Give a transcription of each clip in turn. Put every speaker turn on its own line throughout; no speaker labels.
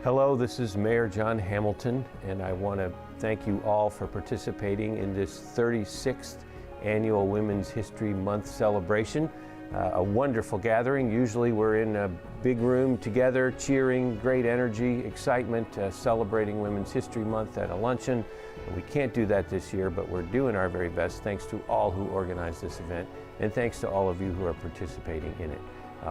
Hello, this is Mayor John Hamilton, and I want to thank you all for participating in this 36th annual Women's History Month celebration. A wonderful gathering. Usually we're in a big room together, cheering, great energy, excitement, celebrating Women's History Month at a luncheon. We can't do that this year, but we're doing our very best. Thanks to all who organized this event, and thanks to all of you who are participating in it.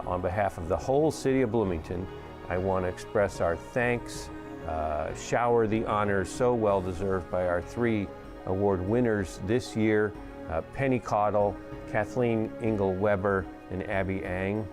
On behalf of the whole city of Bloomington, I want to express our thanks, shower the honors so well deserved by our three award winners this year, Penny Caudle, Cathleen Ingle-Weber, and Abby Ang,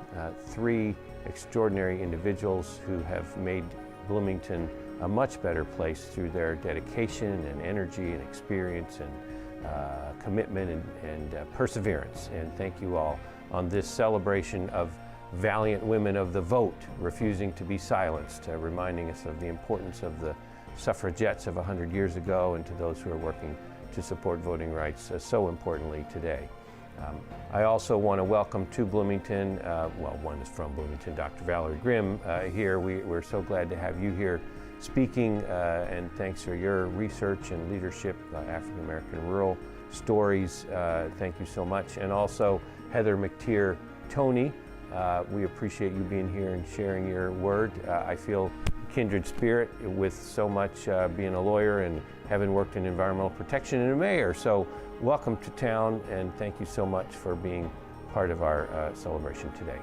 three extraordinary individuals who have made Bloomington a much better place through their dedication and energy and experience and commitment and perseverance. And thank you all on this celebration of valiant women of the vote, refusing to be silenced, reminding us of the importance of the suffragettes of 100 years ago, and to those who are working to support voting rights so importantly today. I also want to welcome to Bloomington, well, one is from Bloomington, Dr. Valerie Grim here. We're so glad to have you here speaking, and thanks for your research and leadership, African American rural stories. Thank you so much. And also Heather McTeer Toney. We appreciate you being here and sharing your word. I feel kindred spirit with so much being a lawyer and having worked in environmental protection and a mayor. So welcome to town, and thank you so much for being part of our celebration today.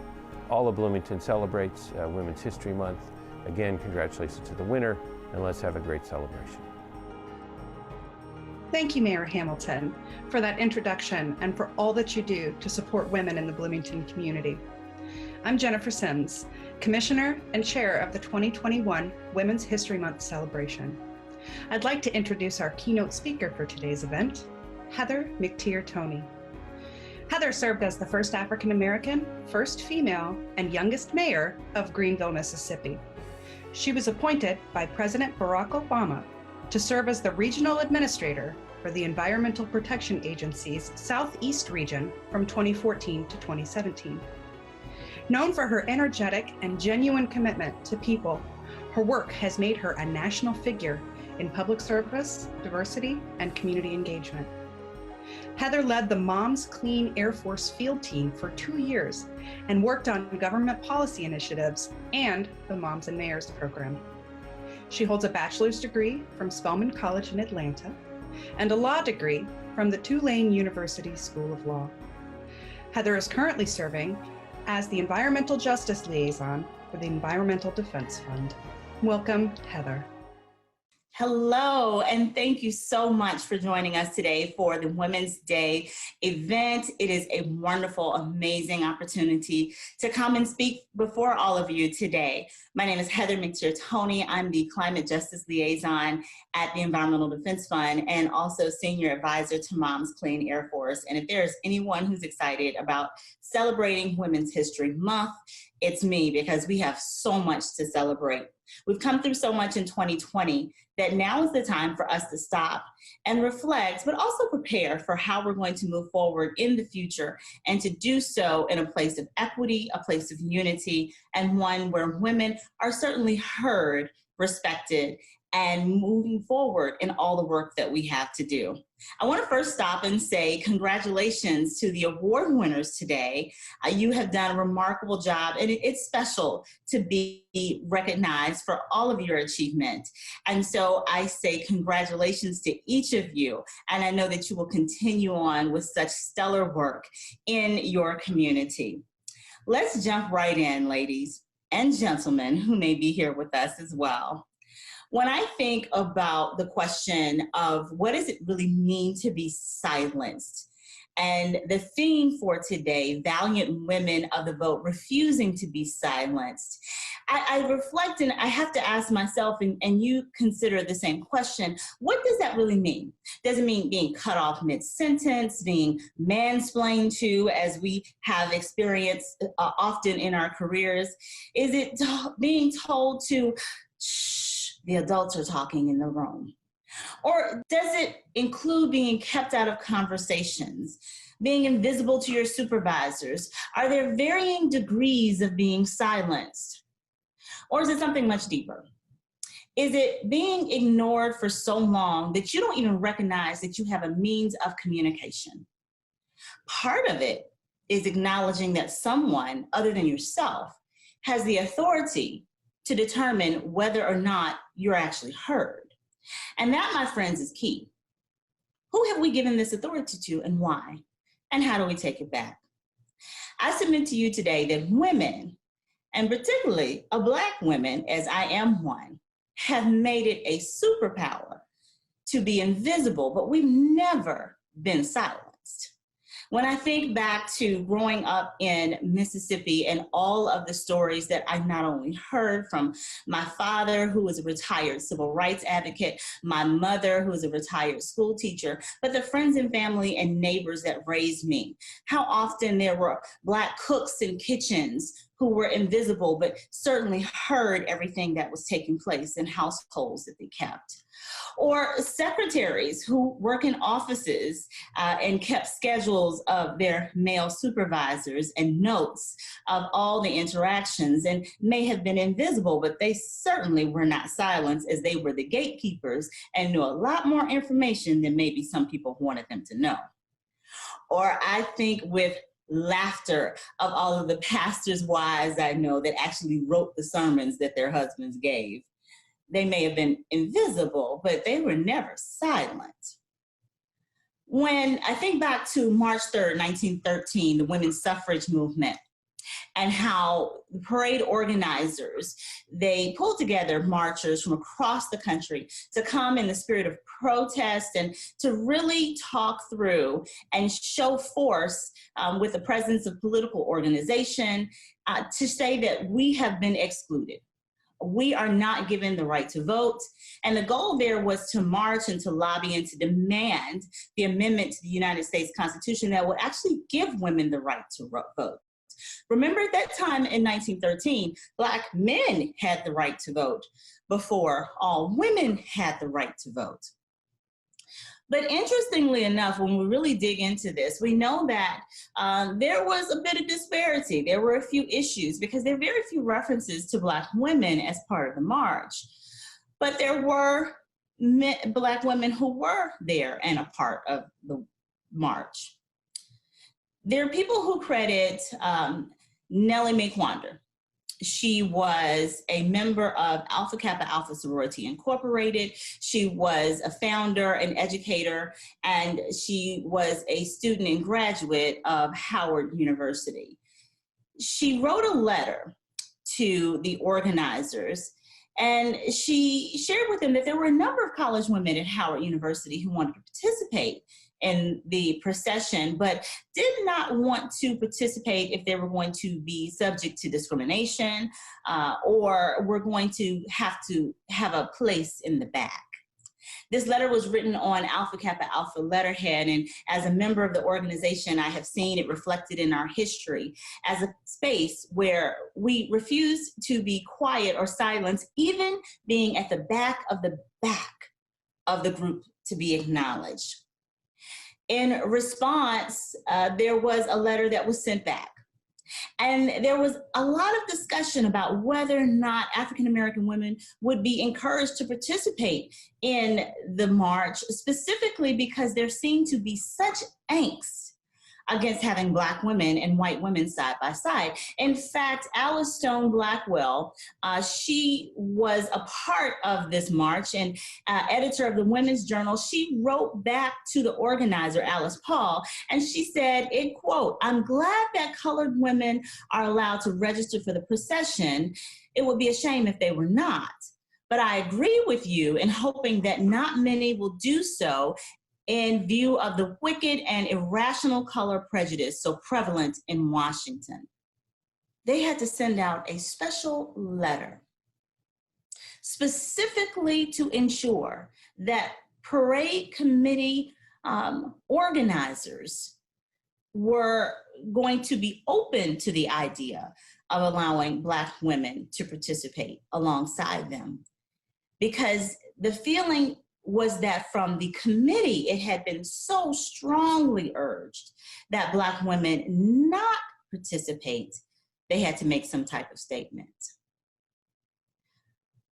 All of Bloomington celebrates Women's History Month. Again, congratulations to the winner, and let's have a great celebration.
Thank you, Mayor Hamilton, for that introduction and for all that you do to support women in the Bloomington community. I'm Jennifer Sims, Commissioner and Chair of the 2021 Women's History Month celebration. I'd like to introduce our keynote speaker for today's event, Heather McTeer Toney. Heather served as the first African American, first female, and youngest mayor of Greenville, Mississippi. She was appointed by President Barack Obama to serve as the regional administrator for the Environmental Protection Agency's Southeast region from 2014 to 2017. Known for her energetic and genuine commitment to people, her work has made her a national figure in public service, diversity, and community engagement. Heather led the Moms Clean Air Force field team for 2 years and worked on government policy initiatives and the Moms and Mayors program. She holds a bachelor's degree from Spelman College in Atlanta and a law degree from the Tulane University School of Law. Heather is currently serving as the Environmental Justice Liaison for the Environmental Defense Fund. Welcome, Heather.
Hello, and thank you so much for joining us today for the Women's Day event. It is a wonderful, amazing opportunity to come and speak before all of you today. My name is Heather McTeer Toney. I'm the Climate Justice Liaison at the Environmental Defense Fund and also Senior Advisor to Moms Clean Air Force. And if there's anyone who's excited about celebrating Women's History Month, it's me, because we have so much to celebrate. We've come through so much in 2020 that now is the time for us to stop and reflect, but also prepare for how we're going to move forward in the future, and to do so in a place of equity, a place of unity, and one where women are certainly heard, respected, and moving forward in all the work that we have to do. I want to first stop and say congratulations to the award winners today. You have done a remarkable job, and it's special to be recognized for all of your achievement. And so I say congratulations to each of you, and I know that you will continue on with such stellar work in your community. Let's jump right in, ladies and gentlemen who may be here with us as well. When I think about the question of what does it really mean to be silenced, and the theme for today, valiant women of the vote refusing to be silenced, I reflect, and I have to ask myself, and you consider the same question, what does that really mean? Does it mean being cut off mid-sentence, being mansplained to, as we have experienced often in our careers? Is it being told to, shh, the adults are talking in the room? Or does it include being kept out of conversations, being invisible to your supervisors? Are there varying degrees of being silenced? Or is it something much deeper? Is it being ignored for so long that you don't even recognize that you have a means of communication? Part of it is acknowledging that someone other than yourself has the authority to determine whether or not you're actually heard. And that, my friends, is key. Who have we given this authority to and why? And how do we take it back? I submit to you today that women, and particularly Black women, as I am one, have made it a superpower to be invisible, but we've never been silenced. When I think back to growing up in Mississippi and all of the stories that I not only heard from my father, who was a retired civil rights advocate, my mother, who was a retired school teacher, but the friends and family and neighbors that raised me, how often there were Black cooks in kitchens who were invisible, but certainly heard everything that was taking place in households that they kept. Or secretaries who work in offices and kept schedules of their male supervisors and notes of all the interactions and may have been invisible, but they certainly were not silenced, as they were the gatekeepers and knew a lot more information than maybe some people wanted them to know. Or I think with laughter of all of the pastors' wives I know that actually wrote the sermons that their husbands gave. They may have been invisible, but they were never silent. When I think back to March 3rd, 1913, the women's suffrage movement, and how the parade organizers, they pulled together marchers from across the country to come in the spirit of protest and to really talk through and show force with the presence of political organization to say that we have been excluded. We are not given the right to vote. And the goal there was to march and to lobby and to demand the amendment to the United States Constitution that would actually give women the right to vote. Remember, at that time in 1913, Black men had the right to vote before all women had the right to vote. But interestingly enough, when we really dig into this, we know that there was a bit of disparity. There were a few issues because there are very few references to Black women as part of the march. But there were Black women who were there and a part of the march. There are people who credit Nellie Mae Quander. She was a member of Alpha Kappa Alpha Sorority Incorporated. She was a founder, an educator, and she was a student and graduate of Howard University. She wrote a letter to the organizers, and she shared with them that there were a number of college women at Howard University who wanted to participate in the procession, but did not want to participate if they were going to be subject to discrimination or were going to have a place in the back. This letter was written on Alpha Kappa Alpha letterhead, and as a member of the organization, I have seen it reflected in our history as a space where we refuse to be quiet or silenced, even being at the back of the group to be acknowledged. In response, there was a letter that was sent back. And there was a lot of discussion about whether or not African-American women would be encouraged to participate in the march, specifically because there seemed to be such angst against having Black women and white women side by side. In fact, Alice Stone Blackwell, she was a part of this march and editor of the Women's Journal. She wrote back to the organizer, Alice Paul, and she said, in quote, "I'm glad that colored women are allowed to register for the procession. It would be a shame if they were not. But I agree with you in hoping that not many will do so in view of the wicked and irrational color prejudice so prevalent in Washington." They had to send out a special letter specifically to ensure that parade committee organizers were going to be open to the idea of allowing Black women to participate alongside them, because the feeling was that from the committee, it had been so strongly urged that Black women not participate, they had to make some type of statement.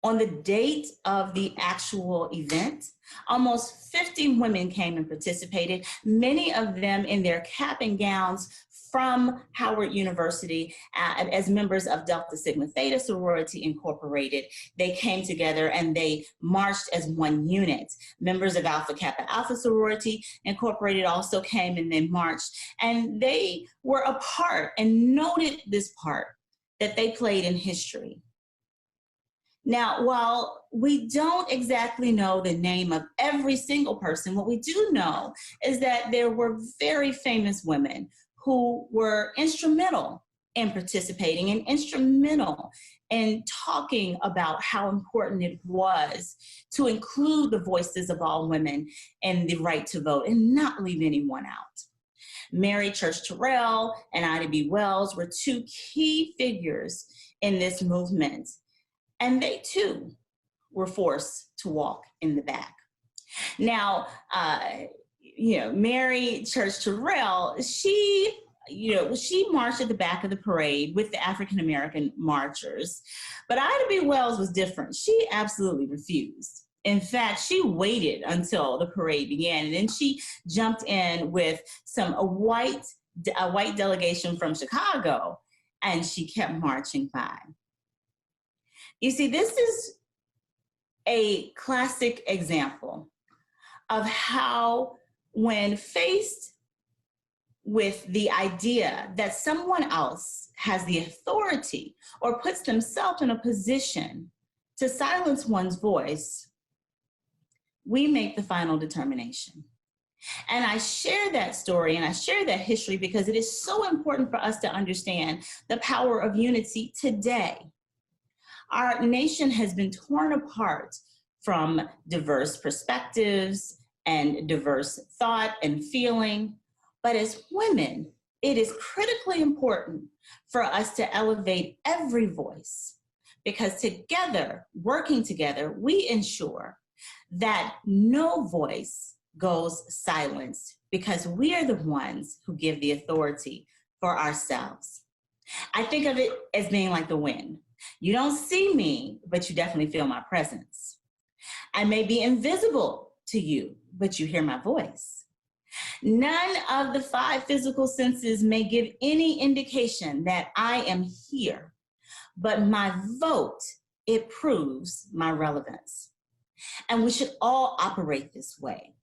On the date of the actual event, almost 50 women came and participated, many of them in their cap and gowns from Howard University as members of Delta Sigma Theta Sorority Incorporated. They came together and they marched as one unit. Members of Alpha Kappa Alpha Sorority Incorporated also came and they marched, and they were a part and noted this part that they played in history. Now, while we don't exactly know the name of every single person, what we do know is that there were very famous women who were instrumental in participating and instrumental in talking about how important it was to include the voices of all women in the right to vote and not leave anyone out. Mary Church Terrell and Ida B. Wells were two key figures in this movement, and they too were forced to walk in the back. Now, Mary Church Terrell, she marched at the back of the parade with the African-American marchers, but Ida B. Wells was different. She absolutely refused. In fact, she waited until the parade began, and then she jumped in with a white delegation from Chicago, and she kept marching by. You see, this is a classic example of how, when faced with the idea that someone else has the authority or puts themselves in a position to silence one's voice, we make the final determination. And I share that story and I share that history because it is so important for us to understand the power of unity today. Our nation has been torn apart from diverse perspectives and diverse thought and feeling. But as women, it is critically important for us to elevate every voice, because together, working together, we ensure that no voice goes silenced, because we are the ones who give the authority for ourselves. I think of it as being like the wind. You don't see me, but you definitely feel my presence. I may be invisible to you, but you hear my voice. None of the 5 physical senses may give any indication that I am here, but my vote, it proves my relevance. And we should all operate this way.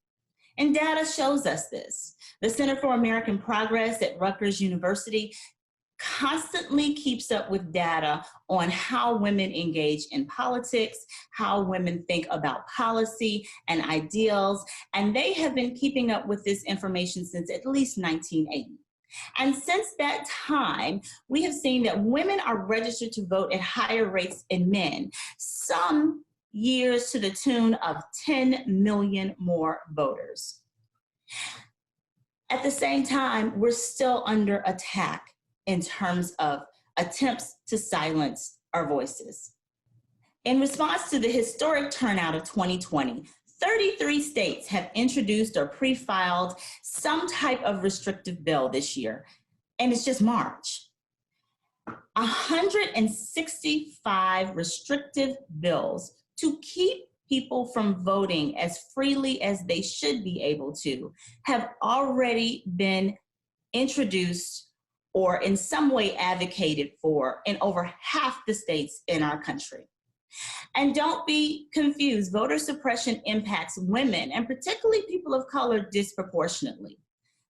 And data shows us this. The Center for American Progress at Rutgers University constantly keeps up with data on how women engage in politics, how women think about policy and ideals, and they have been keeping up with this information since at least 1980. And since that time, we have seen that women are registered to vote at higher rates than men, some years to the tune of 10 million more voters. At the same time, we're still under attack in terms of attempts to silence our voices. In response to the historic turnout of 2020, 33 states have introduced or pre-filed some type of restrictive bill this year, and it's just March. 165 restrictive bills to keep people from voting as freely as they should be able to have already been introduced or in some way advocated for in over half the states in our country. And don't be confused, voter suppression impacts women and particularly people of color disproportionately.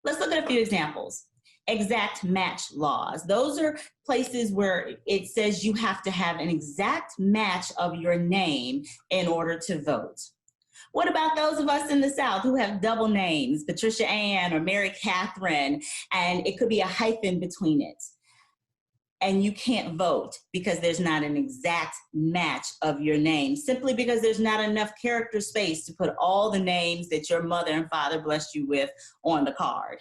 Let's look at a few examples. Exact match laws. Those are places where it says you have to have an exact match of your name in order to vote. What about those of us in the South who have double names, Patricia Ann or Mary Catherine, and it could be a hyphen between it? And you can't vote because there's not an exact match of your name, simply because there's not enough character space to put all the names that your mother and father blessed you with on the card.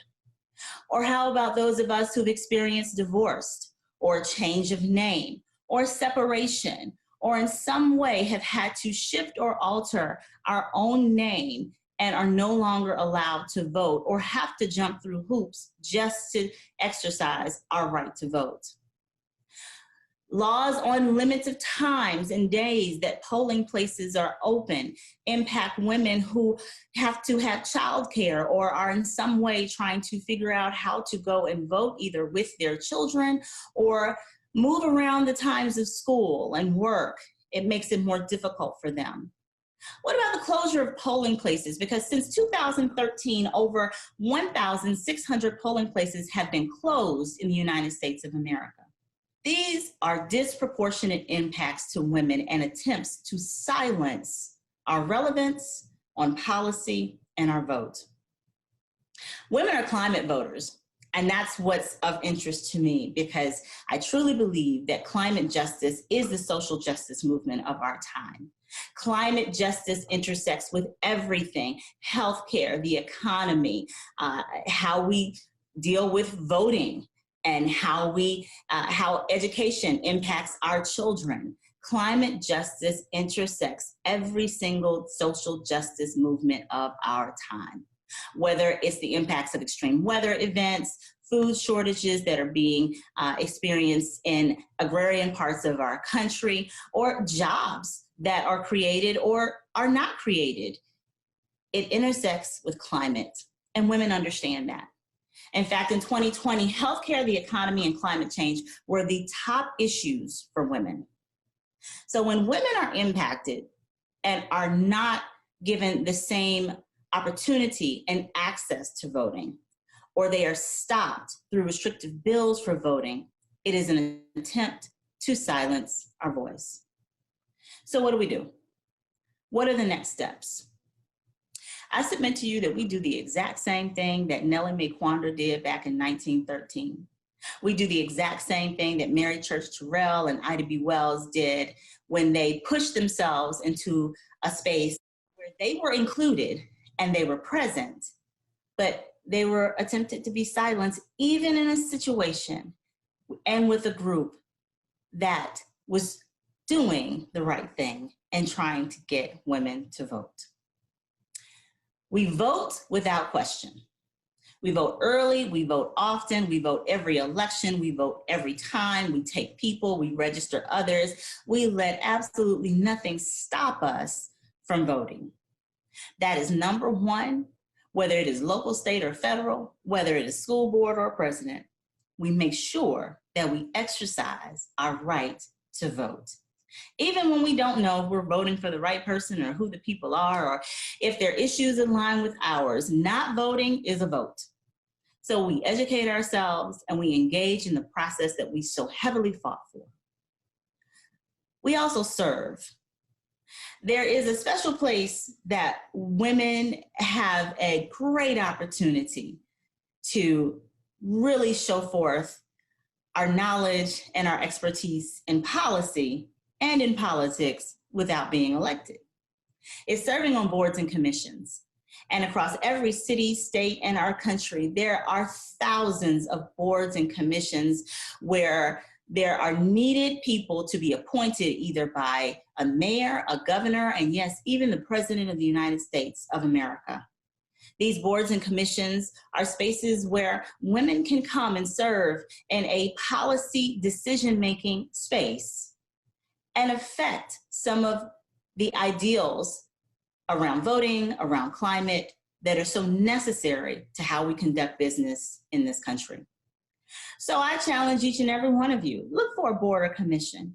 Or how about those of us who've experienced divorce or change of name or separation, or in some way have had to shift or alter our own name and are no longer allowed to vote or have to jump through hoops just to exercise our right to vote? Laws on limits of times and days that polling places are open impact women who have to have childcare or are in some way trying to figure out how to go and vote either with their children or move around the times of school and work. It makes it more difficult for them. What about the closure of polling places? Because since 2013, over 1,600 polling places have been closed in the United States of America. These are disproportionate impacts to women and attempts to silence our relevance on policy and our vote. Women are climate voters, and that's what's of interest to me because I truly believe that climate justice is the social justice movement of our time. Climate justice intersects with everything: healthcare, the economy, how we deal with voting, and how education impacts our children. Climate justice intersects every single social justice movement of our time, whether it's the impacts of extreme weather events, food shortages that are being experienced in agrarian parts of our country, or jobs that are created or are not created. It intersects with climate, and women understand that. In fact, in 2020, healthcare, the economy, and climate change were the top issues for women. So when women are impacted and are not given the same opportunity and access to voting, or they are stopped through restrictive bills for voting, it is an attempt to silence our voice. So what do? What are the next steps? I submit to you that we do the exact same thing that Nellie Mae Quander did back in 1913. We do the exact same thing that Mary Church Terrell and Ida B. Wells did when they pushed themselves into a space where they were included and they were present, but they were attempted to be silenced, even in a situation and with a group that was doing the right thing and trying to get women to vote. We vote without question. We vote early, we vote often, we vote every election, we vote every time, we take people, we register others. We let absolutely nothing stop us from voting. That is number one, whether it is local, state, or federal, whether it is school board or president. We make sure that we exercise our right to vote. Even when we don't know if we're voting for the right person or who the people are, or if their issues align with ours, not voting is a vote. So we educate ourselves and we engage in the process that we so heavily fought for. We also serve. There is a special place that women have a great opportunity to really show forth our knowledge and our expertise in policy and in politics without being elected. It's serving on boards and commissions. And across every city, state, and our country, there are thousands of boards and commissions where there are needed people to be appointed either by a mayor, a governor, and yes, even the President of the United States of America. These boards and commissions are spaces where women can come and serve in a policy decision-making space and affect some of the ideals around voting, around climate, that are so necessary to how we conduct business in this country. So I challenge each and every one of you, look for a board or commission.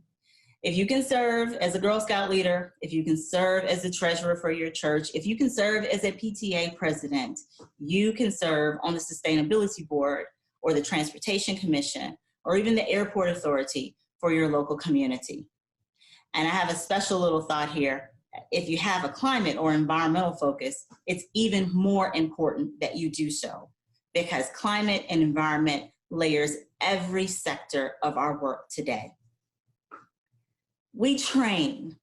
If you can serve as a Girl Scout leader, if you can serve as the treasurer for your church, if you can serve as a PTA president, you can serve on the sustainability board or the transportation commission or even the airport authority for your local community. And I have a special little thought here. If you have a climate or environmental focus, it's even more important that you do so, because climate and environment layers every sector of our work today. We train.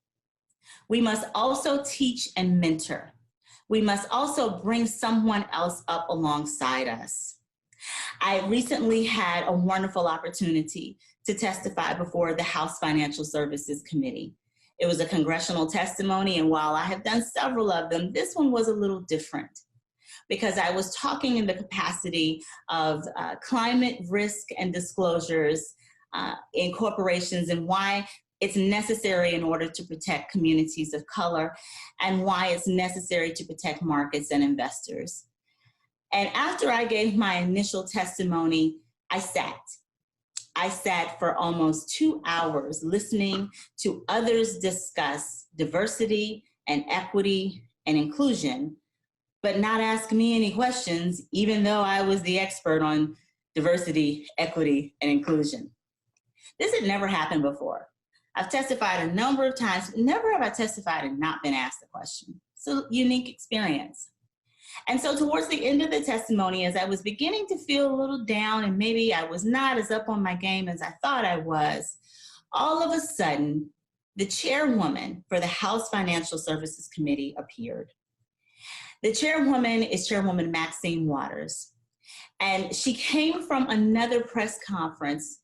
We must also teach and mentor. We must also bring someone else up alongside us. I recently had a wonderful opportunity to testify before the House Financial Services Committee. It was a congressional testimony, and while I have done several of them, this one was a little different because I was talking in the capacity of climate risk and disclosures in corporations and why it's necessary in order to protect communities of color and why it's necessary to protect markets and investors. And after I gave my initial testimony, I sat for almost 2 hours listening to others discuss diversity and equity and inclusion, but not ask me any questions, even though I was the expert on diversity, equity, and inclusion. This had never happened before. I've testified a number of times, but never have I testified and not been asked a question. It's a unique experience. And so towards the end of the testimony, as I was beginning to feel a little down and maybe I was not as up on my game as I thought I was, all of a sudden, the chairwoman for the House Financial Services Committee appeared. The chairwoman is Chairwoman Maxine Waters, and she came from another press conference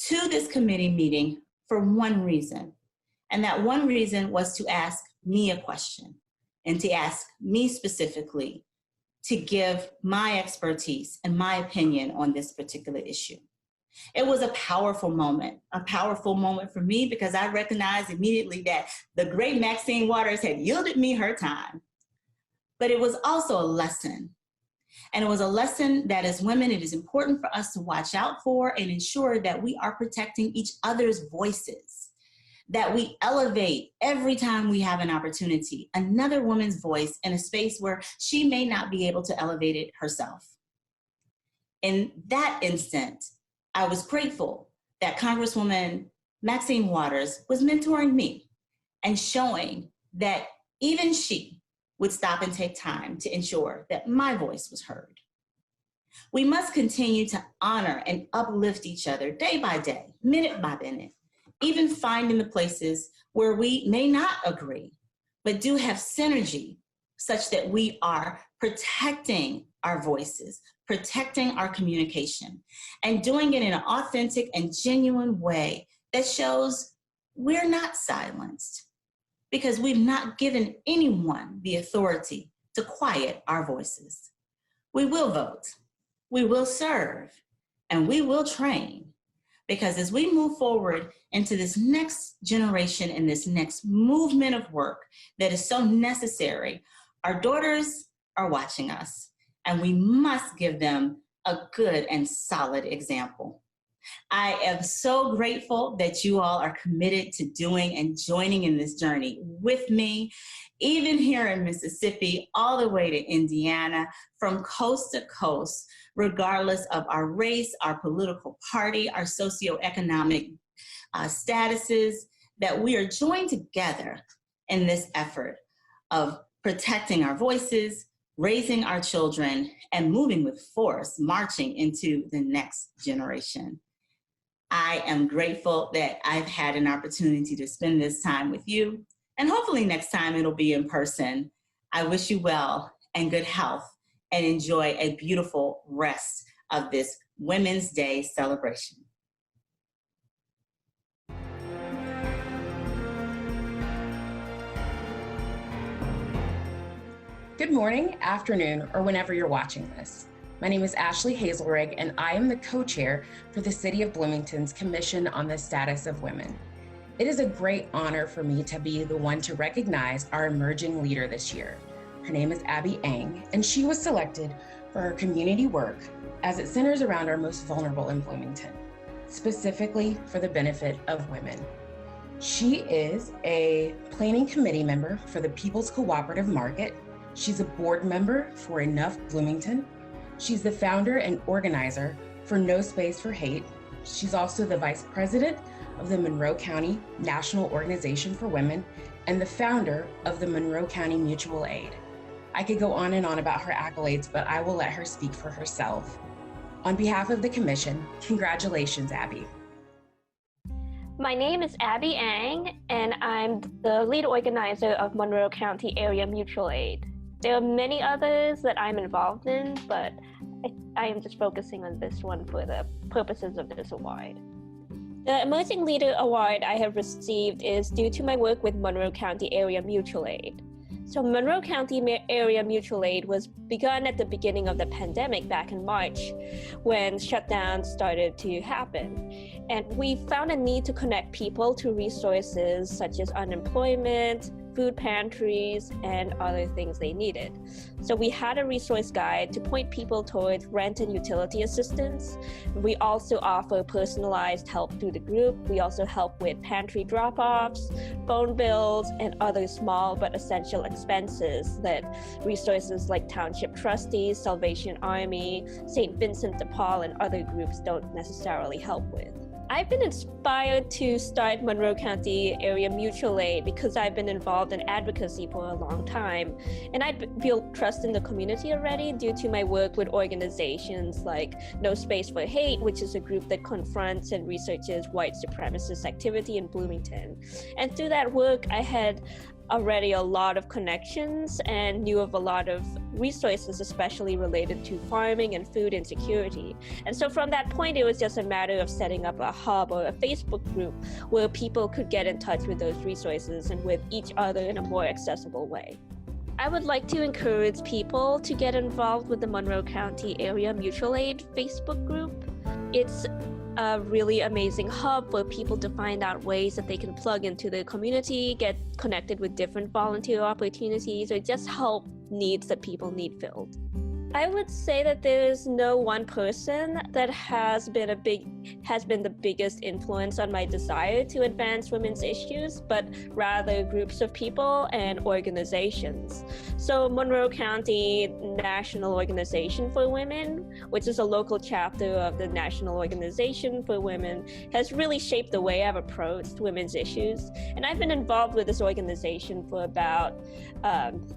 to this committee meeting for one reason, and that one reason was to ask me a question and to ask me specifically to give my expertise and my opinion on this particular issue. It was a powerful moment for me because I recognized immediately that the great Maxine Waters had yielded me her time. But it was also a lesson. And it was a lesson that as women, it is important for us to watch out for and ensure that we are protecting each other's voices, that we elevate every time we have an opportunity, another woman's voice in a space where she may not be able to elevate it herself. In that instant, I was grateful that Congresswoman Maxine Waters was mentoring me and showing that even she would stop and take time to ensure that my voice was heard. We must continue to honor and uplift each other day by day, minute by minute, even finding the places where we may not agree, but do have synergy such that we are protecting our voices, protecting our communication, and doing it in an authentic and genuine way that shows we're not silenced because we've not given anyone the authority to quiet our voices. We will vote, we will serve, and we will train, because as we move forward into this next generation and this next movement of work that is so necessary, our daughters are watching us, and we must give them a good and solid example. I am so grateful that you all are committed to doing and joining in this journey with me, even here in Mississippi, all the way to Indiana, from coast to coast, regardless of our race, our political party, our socioeconomic statuses, that we are joined together in this effort of protecting our voices, raising our children, and moving with force, marching into the next generation. I am grateful that I've had an opportunity to spend this time with you, and hopefully next time it'll be in person. I wish you well and good health, and enjoy a beautiful rest of this Women's Day celebration.
Good morning, afternoon, or whenever you're watching this. My name is Ashley Hazelrig, and I am the co-chair for the City of Bloomington's Commission on the Status of Women. It is a great honor for me to be the one to recognize our emerging leader this year. Her name is Abby Ang, and she was selected for her community work as it centers around our most vulnerable in Bloomington, specifically for the benefit of women. She is a planning committee member for the People's Cooperative Market. She's a board member for Enough Bloomington. She's the founder and organizer for No Space for Hate. She's also the vice president of the Monroe County National Organization for Women and the founder of the Monroe County Mutual Aid. I could go on and on about her accolades, but I will let her speak for herself. On behalf of the commission, congratulations, Abby.
My name is Abby Ang, and I'm the lead organizer of Monroe County Area Mutual Aid. There are many others that I'm involved in, but I am just focusing on this one for the purposes of this award. The Emerging Leader Award I have received is due to my work with Monroe County Area Mutual Aid. So Monroe County Area Mutual Aid was begun at the beginning of the pandemic back in March when shutdowns started to happen. And we found a need to connect people to resources such as unemployment, food pantries, and other things they needed. So we had a resource guide to point people towards rent and utility assistance. We also offer personalized help through the group. We also help with pantry drop-offs, phone bills, and other small but essential expenses that resources like Township Trustees, Salvation Army, St. Vincent de Paul, and other groups don't necessarily help with. I've been inspired to start Monroe County Area Mutual Aid because I've been involved in advocacy for a long time, and I'd built trust in the community already due to my work with organizations like No Space for Hate, which is a group that confronts and researches white supremacist activity in Bloomington. And through that work, I had already a lot of connections and knew of a lot of resources, especially related to farming and food insecurity. And so from that point, it was just a matter of setting up a hub or a Facebook group where people could get in touch with those resources and with each other in a more accessible way. I would like to encourage people to get involved with the Monroe County Area Mutual Aid Facebook group. It's a really amazing hub for people to find out ways that they can plug into the community, get connected with different volunteer opportunities, or just help needs that people need filled. I would say that there is no one person that has been the biggest influence on my desire to advance women's issues, but rather groups of people and organizations. So Monroe County National Organization for Women, which is a local chapter of the National Organization for Women, has really shaped the way I've approached women's issues. And I've been involved with this organization for about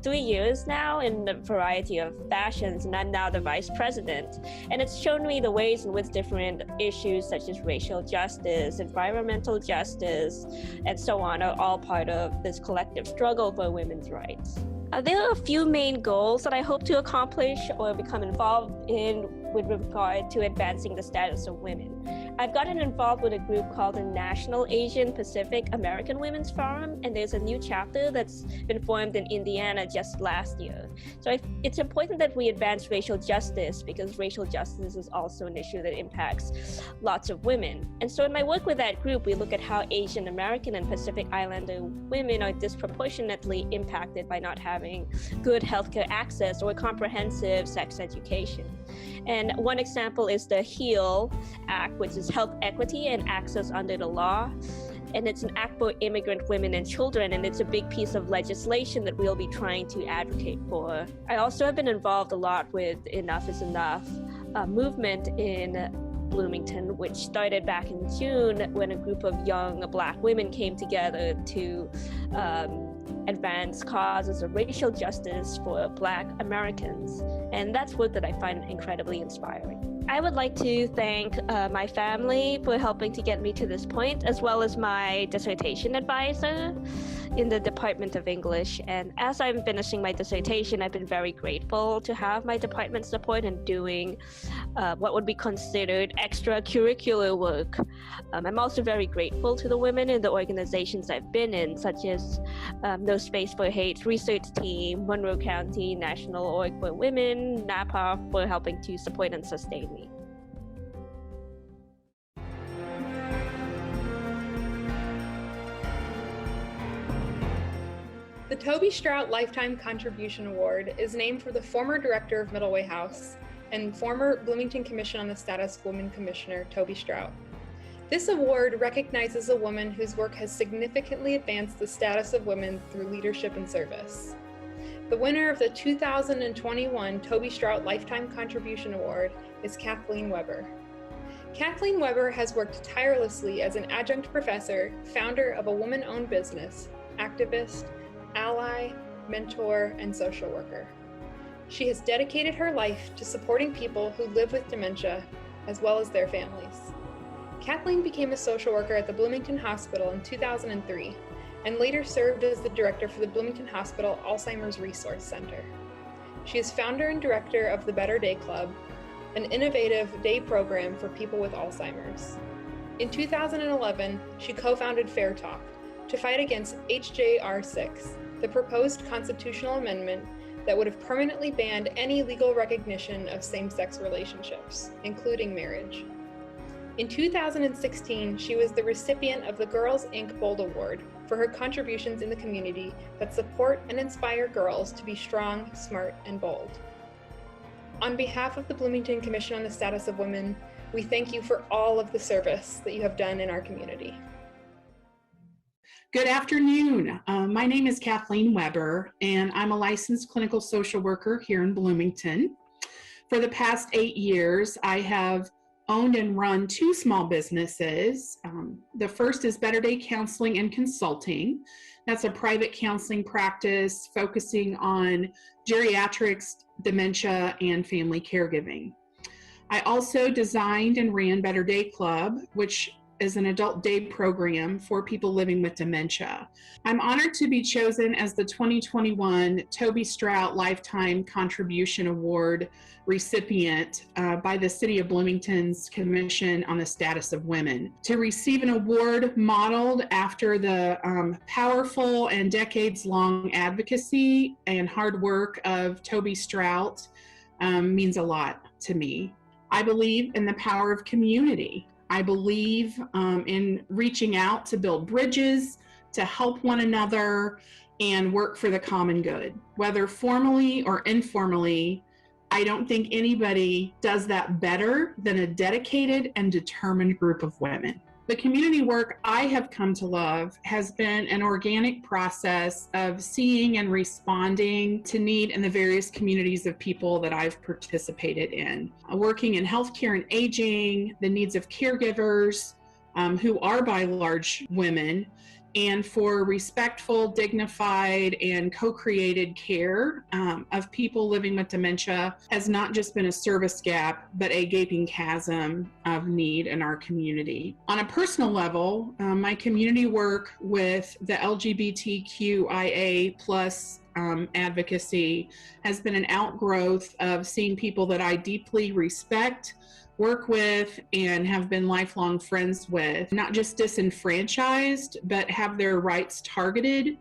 3 years now in a variety of fashions, and I'm now the vice president. And it's shown me the ways in which different issues such as racial justice, environmental justice, and so on are all part of this collective struggle for women's rights. There are a few main goals that I hope to accomplish or become involved in with regard to advancing the status of women. I've gotten involved with a group called the National Asian Pacific American Women's Forum, and there's a new chapter that's been formed in Indiana just last year. So it's important that we advance racial justice because racial justice is also an issue that impacts lots of women. And so in my work with that group, we look at how Asian American and Pacific Islander women are disproportionately impacted by not having good healthcare access or comprehensive sex education. And one example is the HEAL Act, which is Health Equity and Access Under the Law. And it's an act for immigrant women and children, and it's a big piece of legislation that we'll be trying to advocate for. I also have been involved a lot with Enough is Enough movement in Bloomington, which started back in June when a group of young Black women came together to advance causes of racial justice for Black Americans. And that's work that I find incredibly inspiring. I would like to thank my family for helping to get me to this point, as well as my dissertation advisor in the Department of English. And as I'm finishing my dissertation, I've been very grateful to have my department's support in doing what would be considered extracurricular work. I'm also very grateful to the women in the organizations I've been in, such as No Space for Hate's research team, Monroe County National Org for Women, NAPA, for helping to support and sustain me.
The Toby Strout Lifetime Contribution Award is named for the former director of Middleway House and former Bloomington Commission on the Status of Women Commissioner, Toby Strout. This award recognizes a woman whose work has significantly advanced the status of women through leadership and service. The winner of the 2021 Toby Strout Lifetime Contribution Award is Cathleen Weber. Kathleen Weber has worked tirelessly as an adjunct professor, founder of a woman-owned business, activist, ally, mentor, and social worker. She has dedicated her life to supporting people who live with dementia, as well as their families. Kathleen became a social worker at the Bloomington Hospital in 2003, and later served as the director for the Bloomington Hospital Alzheimer's Resource Center. She is founder and director of the Better Day Club, an innovative day program for people with Alzheimer's. In 2011, she co-founded Fair Talk, to fight against HJR 6, the proposed constitutional amendment that would have permanently banned any legal recognition of same-sex relationships, including marriage. In 2016, she was the recipient of the Girls Inc. Bold Award for her contributions in the community that support and inspire girls to be strong, smart, and bold. On behalf of the Bloomington Commission on the Status of Women, we thank you for all of the service that you have done in our community.
Good afternoon. My name is Cathleen Weber, and I'm a licensed clinical social worker here in Bloomington. For the past 8 years, I have owned and run 2 small businesses. The first is Better Day Counseling and Consulting. That's a private counseling practice focusing on geriatrics, dementia, and family caregiving. I also designed and ran Better Day Club, which is an adult day program for people living with dementia. I'm honored to be chosen as the 2021 Toby Strout Lifetime Contribution Award recipient by the City of Bloomington's Commission on the Status of Women. To receive an award modeled after the powerful and decades-long advocacy and hard work of Toby Strout means a lot to me. I believe in the power of community. I believe in reaching out to build bridges, to help one another, and work for the common good. Whether formally or informally, I don't think anybody does that better than a dedicated and determined group of women. The community work I have come to love has been an organic process of seeing and responding to need in the various communities of people that I've participated in. Working in healthcare and aging, the needs of caregivers who are by large women, and for respectful, dignified, and co-created care of people living with dementia has not just been a service gap, but a gaping chasm of need in our community. On a personal level, my community work with the LGBTQIA+ advocacy has been an outgrowth of seeing people that I deeply respect, work with, and have been lifelong friends with, not just disenfranchised, but have their rights targeted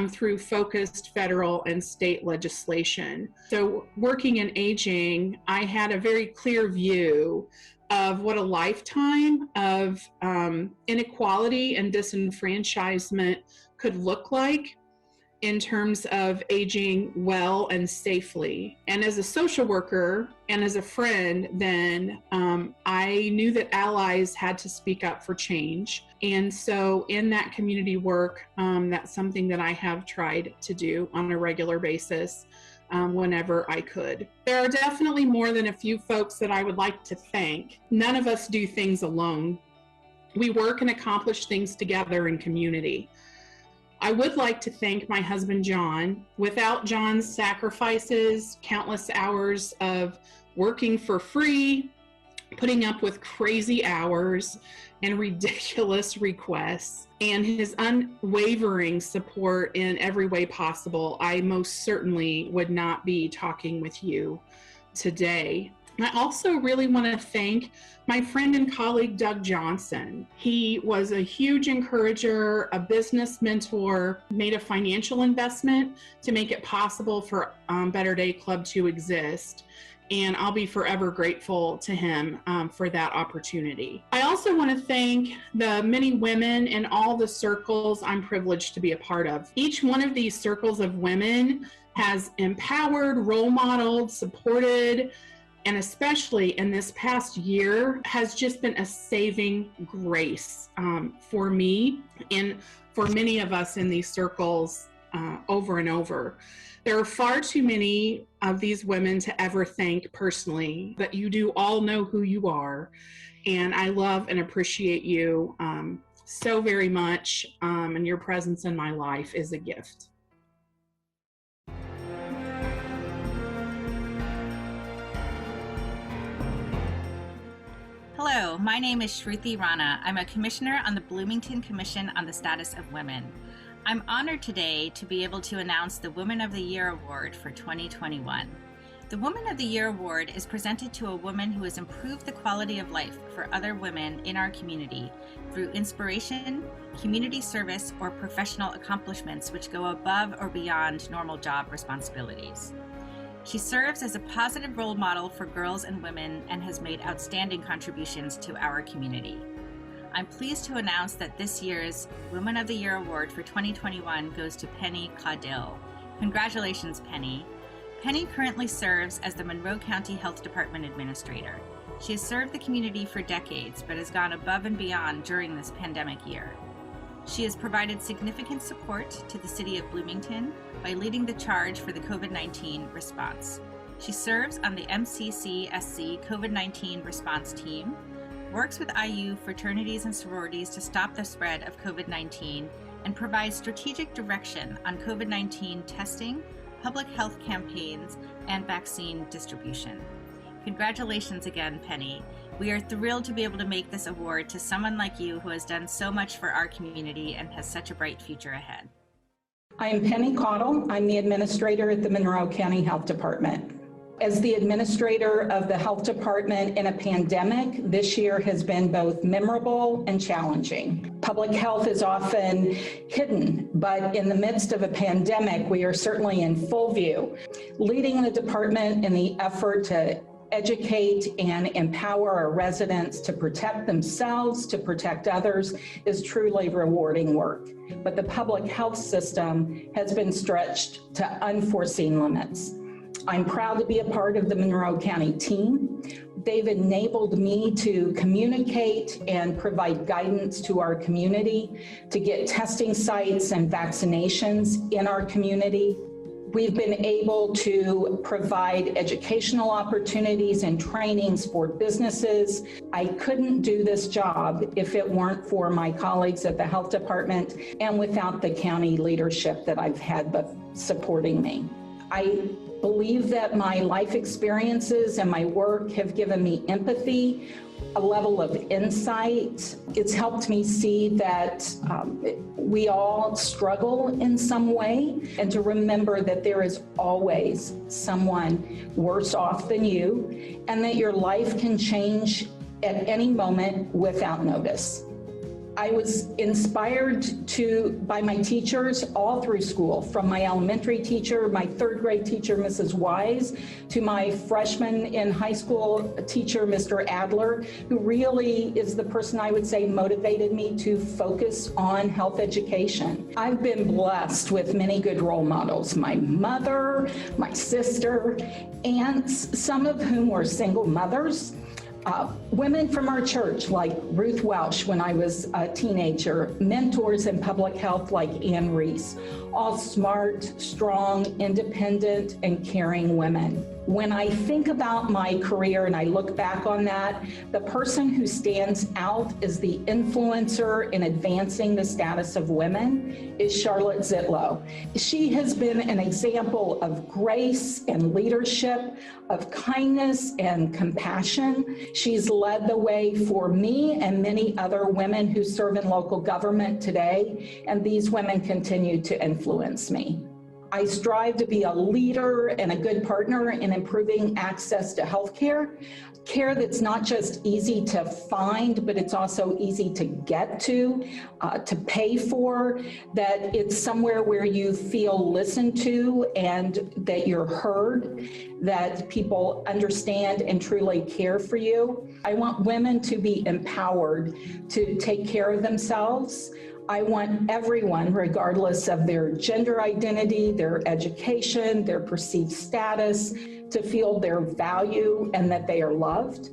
through focused federal and state legislation. So working in aging, I had a very clear view of what a lifetime of inequality and disenfranchisement could look like in terms of aging well and safely. And as a social worker and as a friend, then I knew that allies had to speak up for change. And so in that community work, that's something that I have tried to do on a regular basis whenever I could. There are definitely more than a few folks that I would like to thank. None of us do things alone. We work and accomplish things together in community. I would like to thank my husband, John. Without John's sacrifices, countless hours of working for free, putting up with crazy hours and ridiculous requests, and his unwavering support in every way possible, I most certainly would not be talking with you today. I also really want to thank my friend and colleague, Doug Johnson. He was a huge encourager, a business mentor, made a financial investment to make it possible for Better Day Club to exist. And I'll be forever grateful to him for that opportunity. I also want to thank the many women in all the circles I'm privileged to be a part of. Each one of these circles of women has empowered, role modeled, supported, and especially in this past year has just been a saving grace for me and for many of us in these circles over and over. There are far too many of these women to ever thank personally, but you do all know who you are. And I love and appreciate you so very much. And your presence in my life is a gift.
Hello, my name is Shruti Rana. I'm a commissioner on the Bloomington Commission on the Status of Women. I'm honored today to be able to announce the Women of the Year Award for 2021. The Woman of the Year award is presented to a woman who has improved the quality of life for other women in our community through inspiration, community service, or professional accomplishments which go above or beyond normal job responsibilities. She serves as a positive role model for girls and women and has made outstanding contributions to our community. I'm pleased to announce that this year's Woman of the Year award for 2021 goes to Penny Caudill. Congratulations, Penny. Penny currently serves as the Monroe County Health Department Administrator. She has served the community for decades, but has gone above and beyond during this pandemic year. She has provided significant support to the city of Bloomington by leading the charge for the COVID-19 response. She serves on the MCCSC COVID-19 response team, works with IU fraternities and sororities to stop the spread of COVID-19, and provides strategic direction on COVID-19 testing, public health campaigns, and vaccine distribution. Congratulations again, Penny. We are thrilled to be able to make this award to someone like you who has done so much for our community and has such a bright future ahead.
I am Penny Caudill. I'm the administrator at the Monroe County Health Department. As the administrator of the health department in a pandemic, this year has been both memorable and challenging. Public health is often hidden, but in the midst of a pandemic, we are certainly in full view. Leading the department in the effort to educate and empower our residents to protect themselves, to protect others, is truly rewarding work. But the public health system has been stretched to unforeseen limits. I'm proud to be a part of the Monroe County team. They've enabled me to communicate and provide guidance to our community, to get testing sites and vaccinations in our community. We've been able to provide educational opportunities and trainings for businesses. I couldn't do this job if it weren't for my colleagues at the health department and without the county leadership that I've had supporting me. I believe that my life experiences and my work have given me empathy, a level of insight. It's helped me see that we all struggle in some way, and to remember that there is always someone worse off than you, and that your life can change at any moment without notice. I was inspired by my teachers all through school, from my elementary teacher, my third grade teacher, Mrs. Wise, to my freshman in high school teacher, Mr. Adler, who really is the person I would say motivated me to focus on health education. I've been blessed with many good role models, my mother, my sister, aunts, some of whom were single mothers. Women from our church like Ruth Welsh when I was a teenager, mentors in public health like Ann Reese, all smart, strong, independent, and caring women. When I think about my career and I look back on that, the person who stands out as the influencer in advancing the status of women is Charlotte Zitlow. She has been an example of grace and leadership, of kindness and compassion. She's led the way for me and many other women who serve in local government today, and these women continue to influence me. I strive to be a leader and a good partner in improving access to health care that's not just easy to find, but it's also easy to get to pay for, that it's somewhere where you feel listened to and that you're heard, that people understand and truly care for you. I want women to be empowered to take care of themselves. I want everyone, regardless of their gender identity, their education, their perceived status, to feel their value and that they are loved.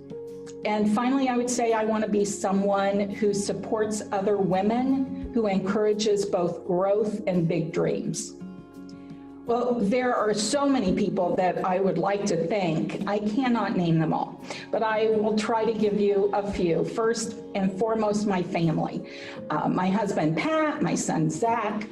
And finally, I would say I want to be someone who supports other women, who encourages both growth and big dreams. Well, there are so many people that I would like to thank. I cannot name them all, but I will try to give you a few. First and foremost, my family. My husband, Pat, my son, Zach,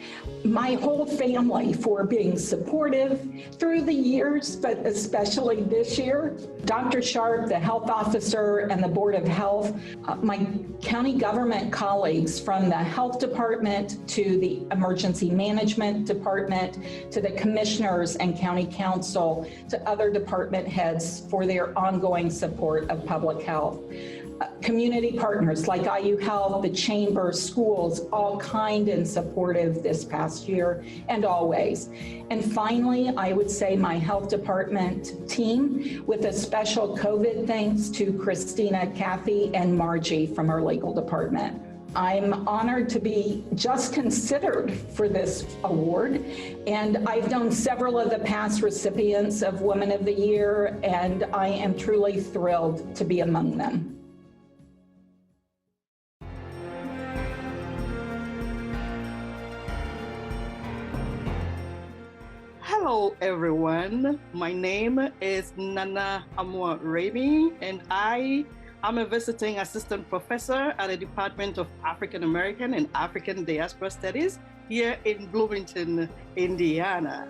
my whole family for being supportive through the years, but especially this year. Dr. Sharp, the health officer, and the Board of Health, my county government colleagues from the health department to the emergency management department to the commissioners and county council, to other department heads for their ongoing support of public health. Community partners like IU Health, the chamber, schools, all kind and supportive this past year and always. And finally, I would say my health department team, with a special COVID thanks to Christina, Kathy, and Margie from our legal department. I'm honored to be just considered for this award, and I've known several of the past recipients of Women of the Year, and I am truly thrilled to be among them.
Hello everyone, my name is Nana Amor Remy, and I am a visiting assistant professor at the Department of African American and African Diaspora Studies here in Bloomington, Indiana.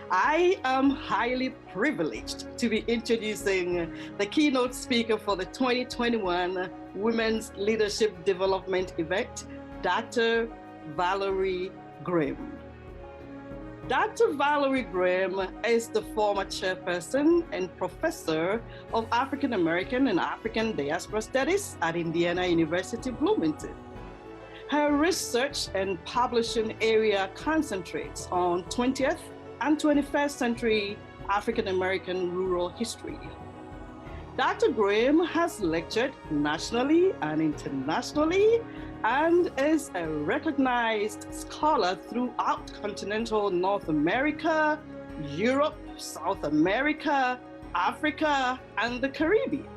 I am highly privileged to be introducing the keynote speaker for the 2021 Women's Leadership Development event, Dr. Valerie Grim. Dr. Valerie Grim is the former chairperson and professor of African American and African Diaspora Studies at Indiana University, Bloomington. Her research and publishing area concentrates on 20th and 21st century African American rural history. Dr. Grim has lectured nationally and internationally and is a recognized scholar throughout continental North America, Europe, South America, Africa, and the Caribbean.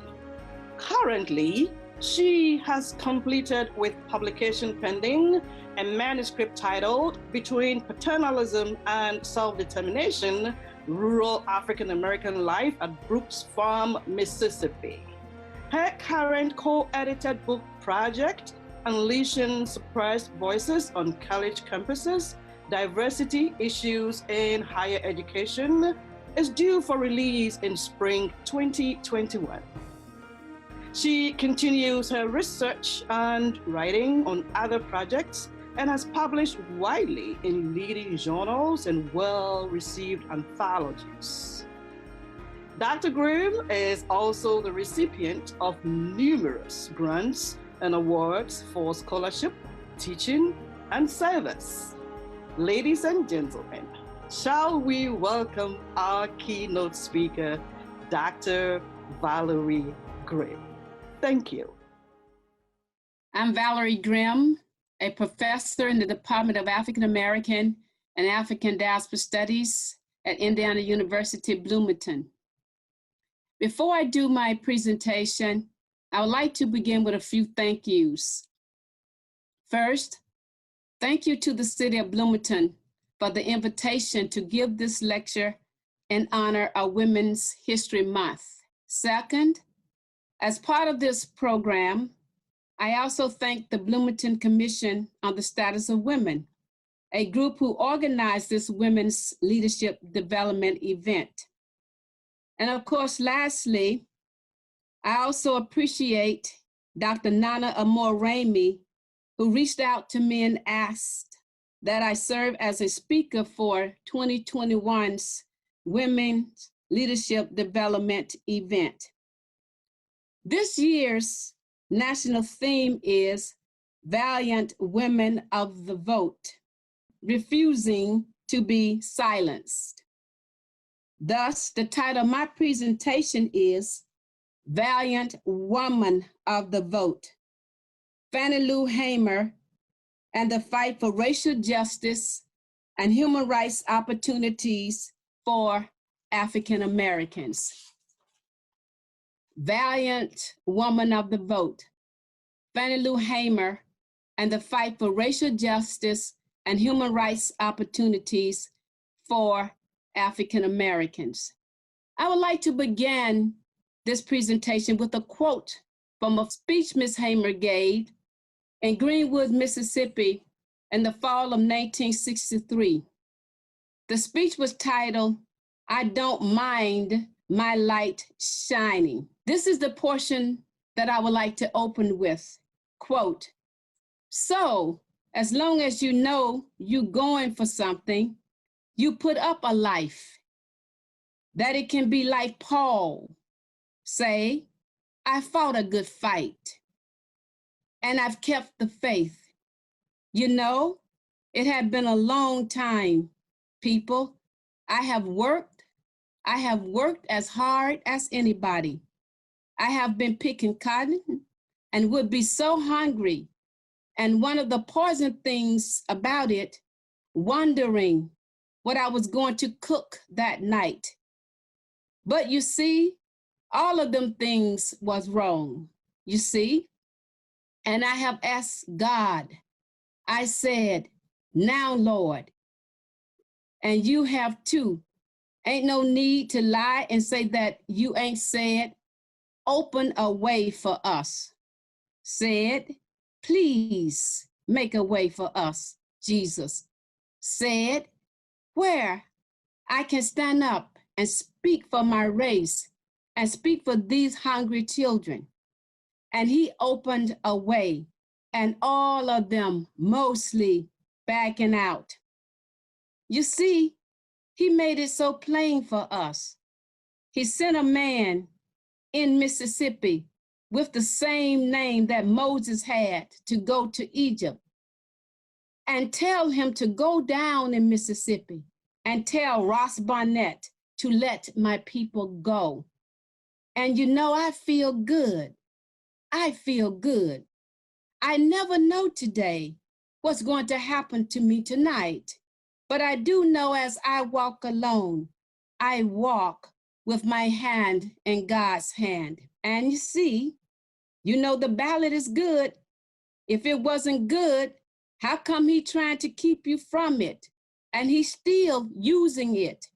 Currently, she has completed with publication pending a manuscript titled Between Paternalism and Self-Determination, Rural African American Life at Brooks Farm, Mississippi. Her current co-edited book project, Unleashing Suppressed Voices on College Campuses, Diversity Issues in Higher Education, is due for release in spring 2021. She continues her research and writing on other projects and has published widely in leading journals and well-received anthologies. Dr. Grim is also the recipient of numerous grants and awards for scholarship, teaching, and service. Ladies and gentlemen, shall we welcome our keynote speaker, Dr. Valerie Grim. Thank you.
I'm Valerie Grim, a professor in the Department of African American and African Diaspora Studies at Indiana University, Bloomington. Before I do my presentation, I would like to begin with a few thank yous. First, thank you to the City of Bloomington for the invitation to give this lecture in honor of Women's History Month. Second, as part of this program, I also thank the Bloomington Commission on the Status of Women, a group who organized this Women's Leadership Development event. And of course, lastly, I also appreciate Dr. Nana Amor Remy, who reached out to me and asked that I serve as a speaker for 2021's Women's Leadership Development event. This year's national theme is Valiant Women of the Vote, refusing to be silenced. Thus, the title of my presentation is Valiant Woman of the Vote, Fannie Lou Hamer and the Fight for Racial Justice and Human Rights Opportunities for African Americans. Valiant Woman of the Vote, Fannie Lou Hamer and the Fight for Racial Justice and Human Rights Opportunities for African Americans. I would like to begin this presentation with a quote from a speech Ms. Hamer gave in Greenwood, Mississippi in the fall of 1963. The speech was titled, "I Don't Mind My Light Shining." This is the portion that I would like to open with. Quote, "So, as long as you know you're going for something, You put up a life that it can be like Paul, say, I fought a good fight and I've kept the faith. You know, it had been a long time, people. I have worked as hard as anybody. I have been picking cotton and would be so hungry. And one of the poison things about it, wondering what I was going to cook that night. But you see, all of them things was wrong, you see? And I have asked God, I said, now, Lord, and you have too. Ain't no need to lie and say that you ain't said, open a way for us. Said, please make a way for us, Jesus. Said, where I can stand up and speak for my race and speak for these hungry children. And he opened a way, and all of them mostly backing out. You see, he made it so plain for us. He sent a man in Mississippi with the same name that Moses had to go to Egypt and tell him to go down in Mississippi and tell Ross Barnett to let my people go. And you know, I feel good. I feel good. I never know today what's going to happen to me tonight, but I do know as I walk alone, I walk with my hand in God's hand. And you see, you know, the ballot is good. If it wasn't good, how come he trying to keep you from it? And he's still using it.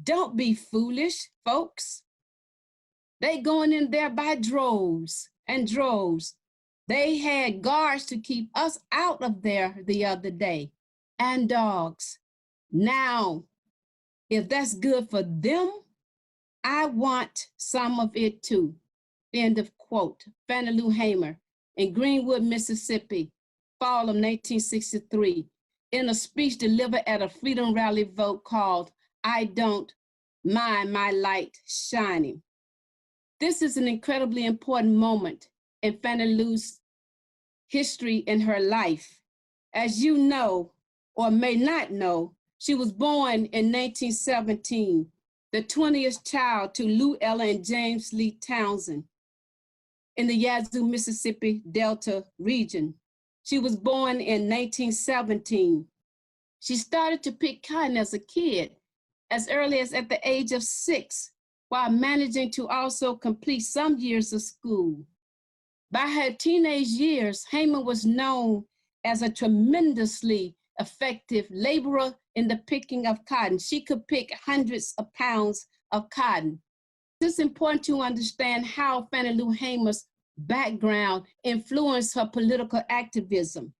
Don't be foolish, folks. They going in there by droves and droves. They had guards to keep us out of there the other day, and dogs. Now, if that's good for them, I want some of it too. End of quote. Fannie Lou Hamer in Greenwood, Mississippi, fall of 1963, in a speech delivered at a freedom rally vote called I Don't Mind My Light Shining. This is an incredibly important moment in Fannie Lou's history in her life. As you know, or may not know, she was born in 1917, the 20th child to Lou Ella and James Lee Townsend in the Yazoo, Mississippi Delta region. She was born in 1917. She started to pick cotton as a kid, as early as at the age of 6, while managing to also complete some years of school. By her teenage years, Hamer was known as a tremendously effective laborer in the picking of cotton. She could pick hundreds of pounds of cotton. It's important to understand how Fannie Lou Hamer's background influenced her political activism.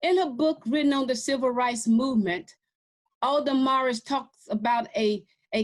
In her book written on the civil rights movement, Alda Morris talks about a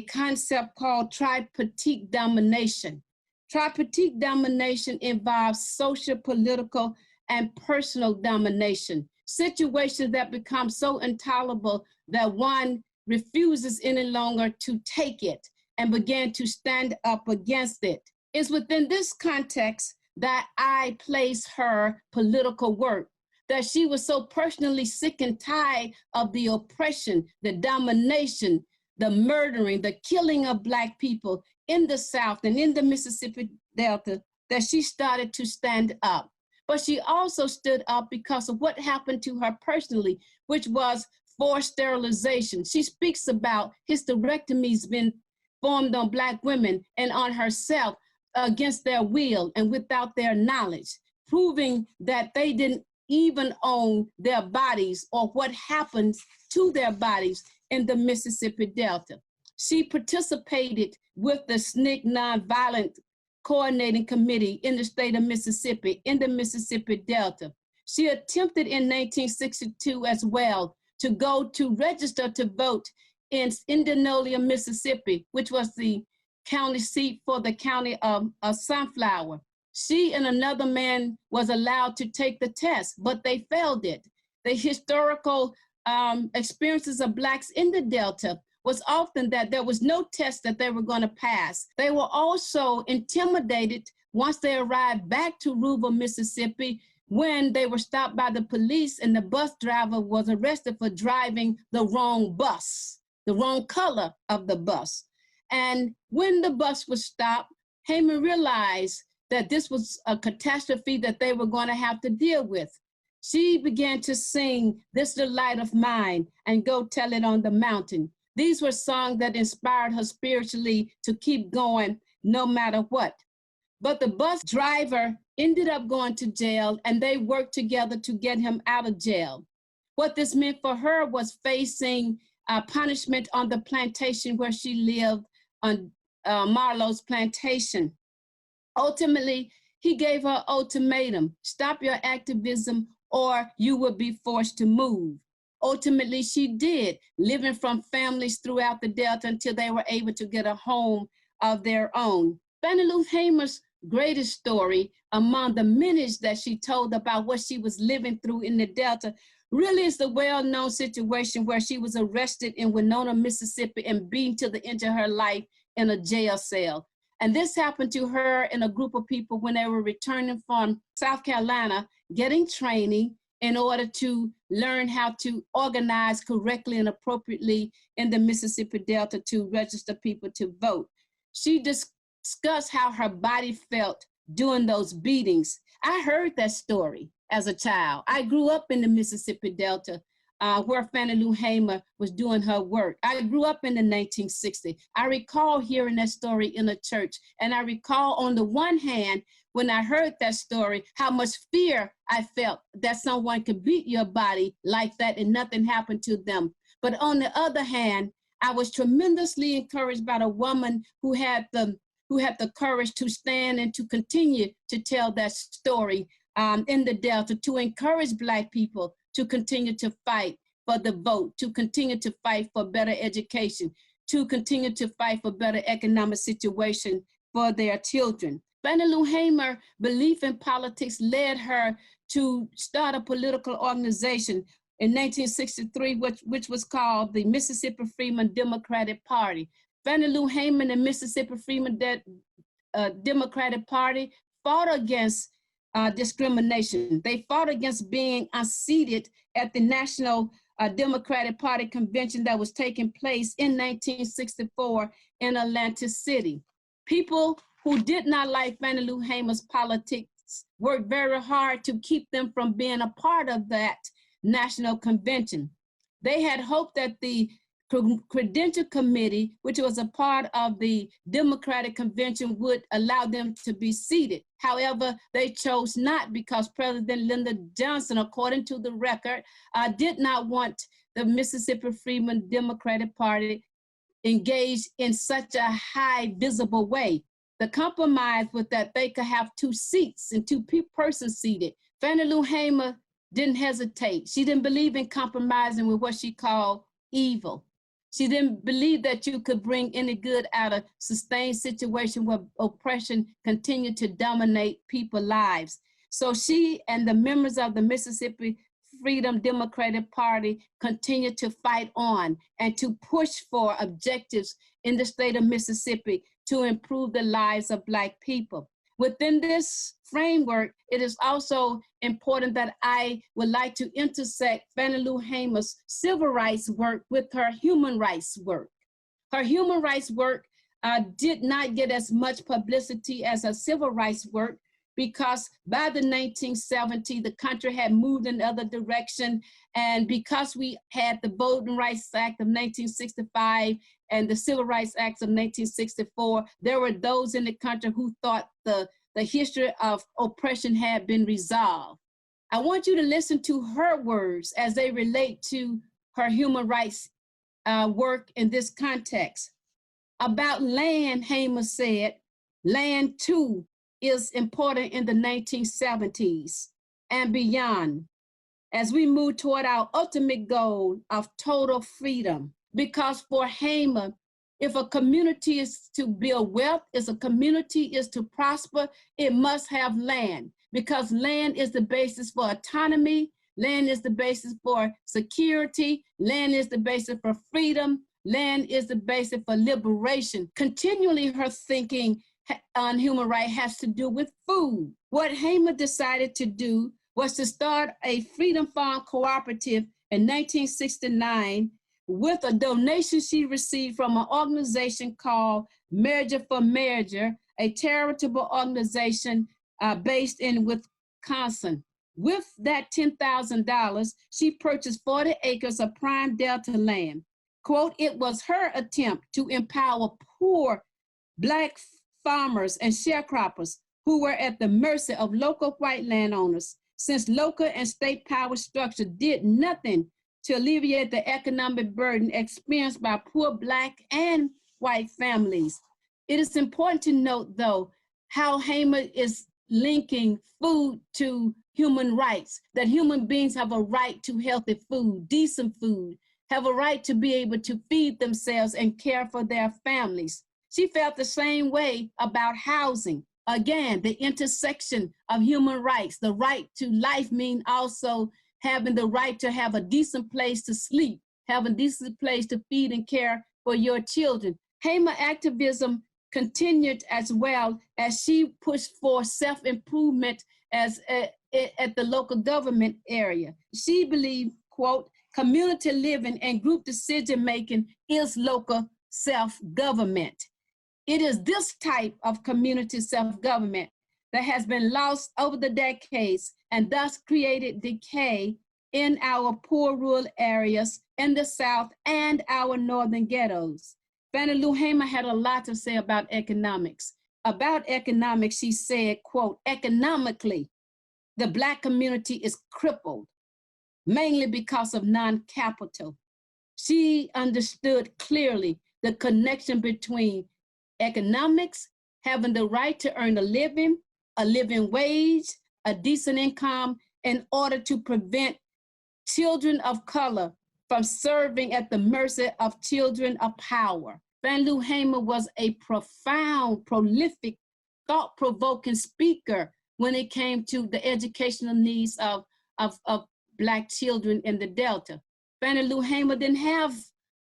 concept called tripartite domination. Tripartite domination involves social, political, and personal domination, situations that become so intolerable that one refuses any longer to take it and began to stand up against it. It's within this context that I place her political work, that she was so personally sick and tired of the oppression, the domination, the murdering, the killing of Black people in the South and in the Mississippi Delta, that she started to stand up. But she also stood up because of what happened to her personally, which was forced sterilization. She speaks about hysterectomies being formed on Black women and on herself against their will and without their knowledge, proving that they didn't even own their bodies or what happens to their bodies in the Mississippi Delta. She participated with the SNCC Nonviolent Coordinating Committee in the state of Mississippi, in the Mississippi Delta. She attempted in 1962 as well to go to register to vote in Indianola, Mississippi, which was the county seat for the county of Sunflower. She and another man was allowed to take the test, but they failed it. The historical experiences of Blacks in the Delta was often that there was no test that they were going to pass. They were also intimidated once they arrived back to rural Mississippi when they were stopped by the police and the bus driver was arrested for driving the wrong bus, the wrong color of the bus. And when the bus was stopped, Hamer realized that this was a catastrophe that they were going to have to deal with. She began to sing "This the Light of Mine" and "Go Tell It on the Mountain." These were songs that inspired her spiritually to keep going no matter what. But the bus driver ended up going to jail and they worked together to get him out of jail. What this meant for her was facing punishment on the plantation where she lived on Marlowe's plantation. Ultimately, he gave her an ultimatum: stop your activism or you will be forced to move. Ultimately, she did, living from families throughout the Delta until they were able to get a home of their own. Fannie Lou Hamer's greatest story, among the many that she told about what she was living through in the Delta, really is the well-known situation where she was arrested in Winona, Mississippi, and beaten to the end of her life in a jail cell. And this happened to her and a group of people when they were returning from South Carolina, getting training in order to learn how to organize correctly and appropriately in the Mississippi Delta to register people to vote. She discussed how her body felt during those beatings. I heard that story as a child. I grew up in the Mississippi Delta where Fannie Lou Hamer was doing her work. I grew up in the 1960s. I recall hearing that story in a church. And I recall on the one hand, when I heard that story, how much fear I felt that someone could beat your body like that and nothing happened to them. But on the other hand, I was tremendously encouraged by the woman who had the courage to stand and to continue to tell that story in the Delta, to encourage Black people to continue to fight for the vote, to continue to fight for better education, to continue to fight for better economic situation for their children. Fannie Lou Hamer's belief in politics led her to start a political organization in 1963, which was called the Mississippi Freedmen Democratic Party. Fannie Lou Hamer and the Mississippi Freedmen Democratic Party fought against discrimination. They fought against being unseated at the National Democratic Party convention that was taking place in 1964 in Atlantic City. People who did not like Fannie Lou Hamer's politics worked very hard to keep them from being a part of that national convention. They had hoped that the Credential Committee, which was a part of the Democratic Convention, would allow them to be seated. However, they chose not because President Lyndon Johnson, according to the record, did not want the Mississippi Freedmen Democratic Party engaged in such a high visible way. The compromise was that they could have two seats and two persons seated. Fannie Lou Hamer didn't hesitate. She didn't believe in compromising with what she called evil. She didn't believe that you could bring any good out of sustained situation where oppression continued to dominate people's lives. So she and the members of the Mississippi Freedom Democratic Party continued to fight on and to push for objectives in the state of Mississippi to improve the lives of Black people. Within this framework, it is also important that I would like to intersect Fannie Lou Hamer's civil rights work with her human rights work. Her human rights work did not get as much publicity as her civil rights work because by the 1970s, the country had moved in the other direction. And because we had the Voting Rights Act of 1965 and the Civil Rights Act of 1964, there were those in the country who thought the history of oppression had been resolved. I want you to listen to her words as they relate to her human rights work in this context. About land, Hamer said, land too is important in the 1970s and beyond as we move toward our ultimate goal of total freedom. Because for Hamer, if a community is to build wealth, if a community is to prosper, it must have land, because land is the basis for autonomy, Land is the basis for security. Land is the basis for freedom. Land is the basis for liberation. Continually, her thinking on human rights has to do with food. What Hamer decided to do was to start a Freedom Farm cooperative in 1969 with a donation she received from an organization called Merger for Merger, a charitable organization based in Wisconsin. With that $10,000, she purchased 40 acres of prime Delta land. Quote, it was her attempt to empower poor Black farmers and sharecroppers who were at the mercy of local white landowners, since local and state power structure did nothing to alleviate the economic burden experienced by poor Black and white families. It is important to note, though, how Hamer is linking food to human rights, that human beings have a right to healthy food, decent food, have a right to be able to feed themselves and care for their families. She felt the same way about housing. Again, the intersection of human rights, the right to life mean also having the right to have a decent place to sleep, have a decent place to feed and care for your children. Hamer activism continued as well as she pushed for self-improvement as at the local government area. She believed, quote, community living and group decision-making is local self-government. It is this type of community self-government that has been lost over the decades and thus created decay in our poor rural areas in the South and our northern ghettos. Fannie Lou Hamer had a lot to say about economics. About economics, she said, quote, economically, the Black community is crippled, mainly because of non-capital. She understood clearly the connection between economics, having the right to earn a living wage, a decent income in order to prevent children of color from serving at the mercy of children of power. Fannie Lou Hamer was a profound, prolific, thought-provoking speaker when it came to the educational needs of Black children in the Delta. Fannie Lou Hamer didn't have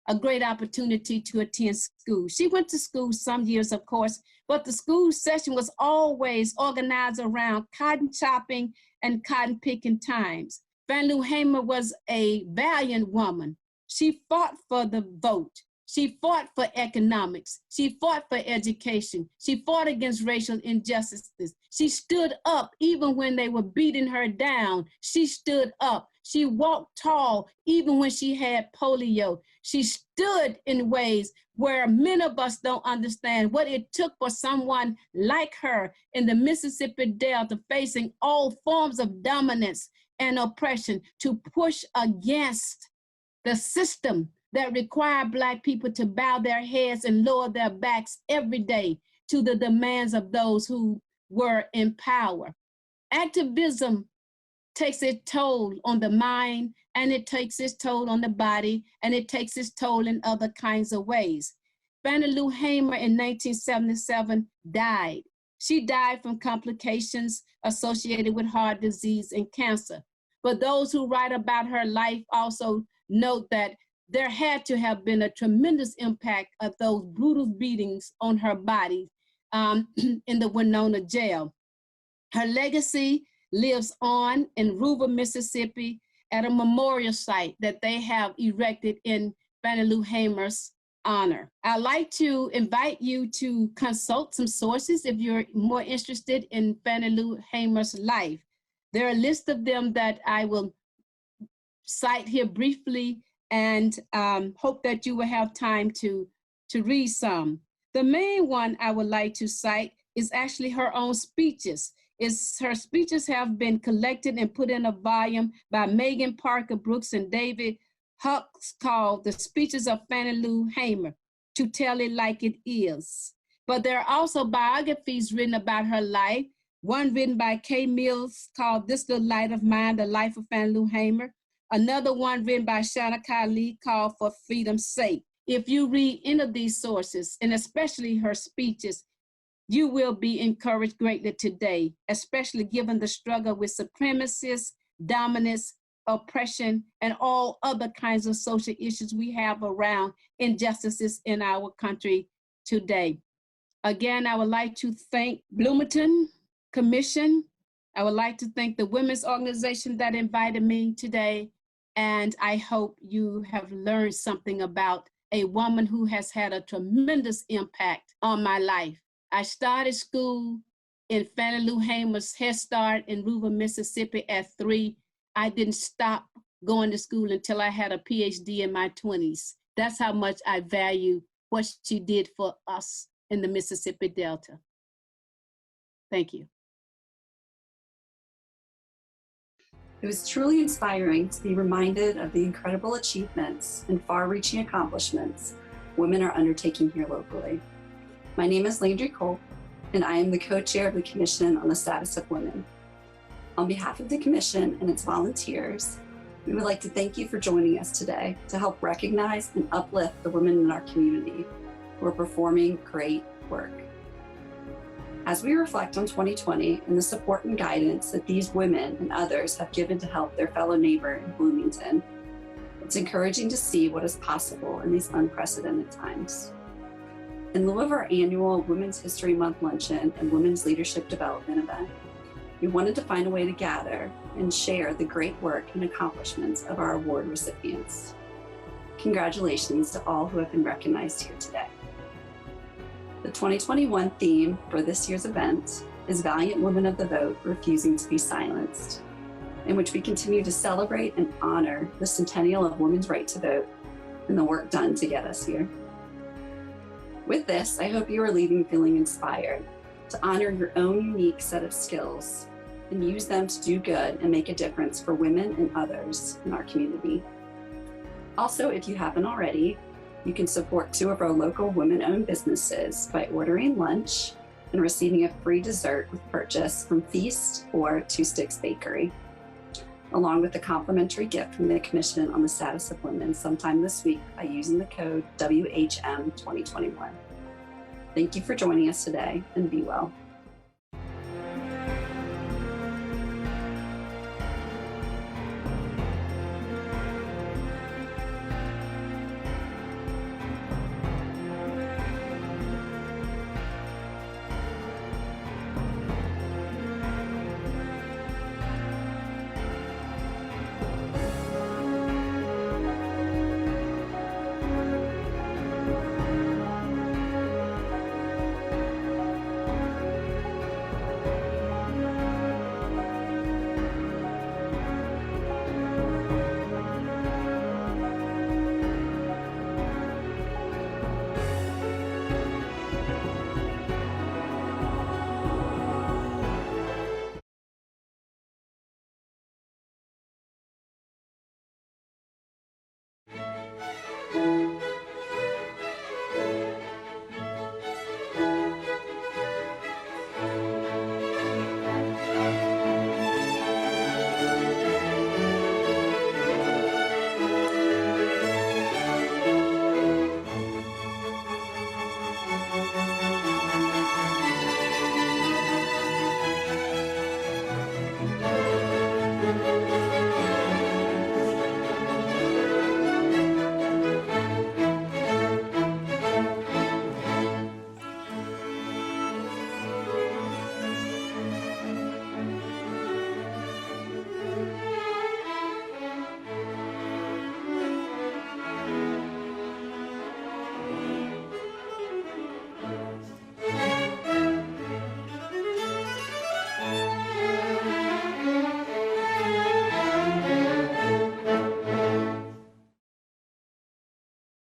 a great opportunity to attend school. She went to school some years, of course, but the school session was always organized around cotton chopping and cotton picking times. Fannie Lou Hamer was a valiant woman. She fought for the vote. She fought for economics. She fought for education. She fought against racial injustices. She stood up even when they were beating her down. She stood up. She walked tall even when she had polio. She stood in ways where many of us don't understand what it took for someone like her in the Mississippi Delta, facing all forms of dominance and oppression, to push against the system that required Black people to bow their heads and lower their backs every day to the demands of those who were in power. Activism takes its toll on the mind, and it takes its toll on the body, and it takes its toll in other kinds of ways. Fannie Lou Hamer in 1977 died. She died from complications associated with heart disease and cancer. But those who write about her life also note that there had to have been a tremendous impact of those brutal beatings on her body in the Winona jail. Her legacy lives on in Rural, Mississippi at a memorial site that they have erected in Fannie Lou Hamer's honor. I'd like to invite you to consult some sources if you're more interested in Fannie Lou Hamer's life. There are a list of them that I will cite here briefly, and hope that you will have time to read some. The main one I would like to cite is actually her own speeches. Her speeches have been collected and put in a volume by Megan Parker Brooks and David Hucks called The Speeches of Fannie Lou Hamer, To Tell It Like It Is. But there are also biographies written about her life, one written by Kay Mills called This Little Light of Mine, The Life of Fannie Lou Hamer. Another one written by Shana Khalid called For Freedom's Sake. If you read any of these sources, and especially her speeches, you will be encouraged greatly today, especially given the struggle with supremacists, dominance, oppression, and all other kinds of social issues we have around injustices in our country today. Again, I would like to thank Bloomington Commission. I would like to thank the women's organization that invited me today. And I hope you have learned something about a woman who has had a tremendous impact on my life. I started school in Fannie Lou Hamer's Head Start in Rural, Mississippi at 3. I didn't stop going to school until I had a PhD in my 20s. That's how much I value what she did for us in the Mississippi Delta. Thank you.
It was truly inspiring to be reminded of the incredible achievements and far-reaching accomplishments women are undertaking here locally. My name is Landry Cole, and I am the co-chair of the Commission on the Status of Women. On behalf of the Commission and its volunteers, we would like to thank you for joining us today to help recognize and uplift the women in our community who are performing great work. As we reflect on 2020 and the support and guidance that these women and others have given to help their fellow neighbor in Bloomington, it's encouraging to see what is possible in these unprecedented times. In lieu of our annual Women's History Month luncheon and Women's Leadership Development event, we wanted to find a way to gather and share the great work and accomplishments of our award recipients. Congratulations to all who have been recognized here today. The 2021 theme for this year's event is Valiant Women of the Vote Refusing to be Silenced, in which we continue to celebrate and honor the centennial of women's right to vote and the work done to get us here. With this, I hope you are leaving feeling inspired to honor your own unique set of skills and use them to do good and make a difference for women and others in our community. Also, if you haven't already, you can support 2 of our local women-owned businesses by ordering lunch and receiving a free dessert with purchase from Feast or Two Sticks Bakery, along with a complimentary gift from the Commission on the Status of Women sometime this week by using the code WHM2021. Thank you for joining us today, and be well.